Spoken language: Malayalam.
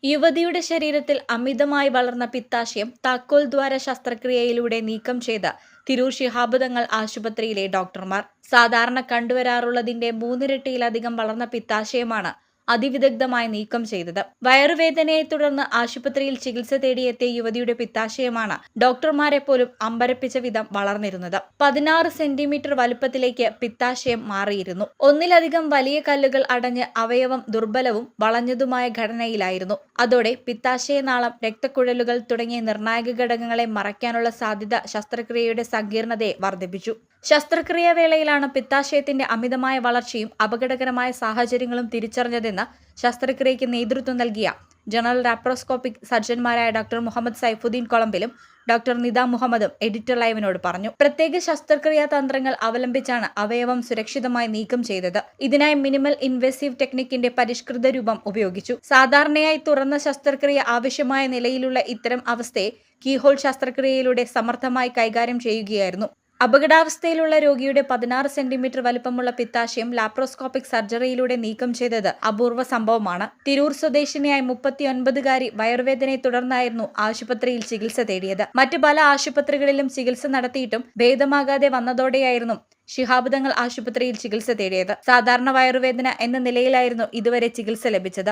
യുവതിയുടെ ശരീരത്തിൽ അമിതമായി വളർന്ന പിത്താശയം താക്കോൽ ദ്വാര ശസ്ത്രക്രിയയിലൂടെ നീക്കം ചെയ്ത് തിരൂർ ശിഹാബ് തങ്ങൾ ആശുപത്രിയിലെ ഡോക്ടർമാർ. സാധാരണ കണ്ടുവരാറുള്ളതിന്റെ മൂന്നിരട്ടിയിലധികം വളർന്ന പിത്താശയമാണ് അതിവിദഗ്ധമായി നീക്കം ചെയ്തത്. വയറുവേദനയെ തുടർന്ന് ആശുപത്രിയിൽ ചികിത്സ തേടിയെത്തിയ യുവതിയുടെ പിത്താശയമാണ് ഡോക്ടർമാരെ പോലും അമ്പരപ്പിച്ച വിധം വളർന്നിരുന്നത്. 16 സെന്റിമീറ്റർ വലുപ്പത്തിലേക്ക് പിത്താശയം മാറിയിരുന്നു. ഒന്നിലധികം വലിയ കല്ലുകൾ അടഞ്ഞ് അവയവം ദുർബലവും വളഞ്ഞതുമായ ഘടനയിലായിരുന്നു. അതോടെ പിത്താശയനാളം, രക്തക്കുഴലുകൾ തുടങ്ങിയ നിർണായക ഘടകങ്ങളെ മറയ്ക്കാനുള്ള സാധ്യത ശസ്ത്രക്രിയയുടെ സങ്കീർണതയെ വർദ്ധിപ്പിച്ചു. ശസ്ത്രക്രിയ വേളയിലാണ് പിത്താശയത്തിന്റെ അമിതമായ വളർച്ചയും അപകടകരമായ സാഹചര്യങ്ങളും തിരിച്ചറിഞ്ഞതെന്ന് ശസ്ത്രക്രിയയ്ക്ക് നേതൃത്വം നൽകിയ ജനറൽ ലാപ്രോസ്കോപ്പിക് സർജൻമാരായ ഡോക്ടർ മുഹമ്മദ് സൈഫുദ്ദീൻ കൊളമ്പിലും ഡോക്ടർ നിദ മുഹമ്മദും എഡിറ്റർ ലൈവിനോട് പറഞ്ഞു. പ്രത്യേക ശസ്ത്രക്രിയാ തന്ത്രങ്ങൾ അവലംബിച്ചാണ് അവയവം സുരക്ഷിതമായി നീക്കം ചെയ്തത്. ഇതിനായി മിനിമൽ ഇൻവേസീവ് ടെക്നിക്കിന്റെ പരിഷ്കൃത രൂപം ഉപയോഗിച്ചു. സാധാരണയായി തുറന്ന ശസ്ത്രക്രിയ ആവശ്യമായ നിലയിലുള്ള ഇത്തരം അവസ്ഥയെ കീഹോൾ ശസ്ത്രക്രിയയിലൂടെ സമർത്ഥമായി കൈകാര്യം ചെയ്യുകയായിരുന്നു. അപകടാവസ്ഥയിലുള്ള രോഗിയുടെ 16 സെന്റിമീറ്റർ വലിപ്പമുള്ള പിത്താശയം ലാപ്രോസ്കോപ്പിക് സർജറിയിലൂടെ നീക്കം ചെയ്തത് അപൂർവ സംഭവമാണ്. തിരൂർ സ്വദേശിനിയായ 39-കാരി വയറുവേദനയെ തുടർന്നായിരുന്നു ആശുപത്രിയിൽ ചികിത്സ തേടിയത്. മറ്റു പല ആശുപത്രികളിലും ചികിത്സ നടത്തിയിട്ടും ഭേദമാകാതെ വന്നതോടെയായിരുന്നു ശിഹാബ് തങ്ങൾ ആശുപത്രിയിൽ ചികിത്സ തേടിയത്. സാധാരണ വയറുവേദന എന്ന നിലയിലായിരുന്നു ഇതുവരെ ചികിത്സ ലഭിച്ചത്.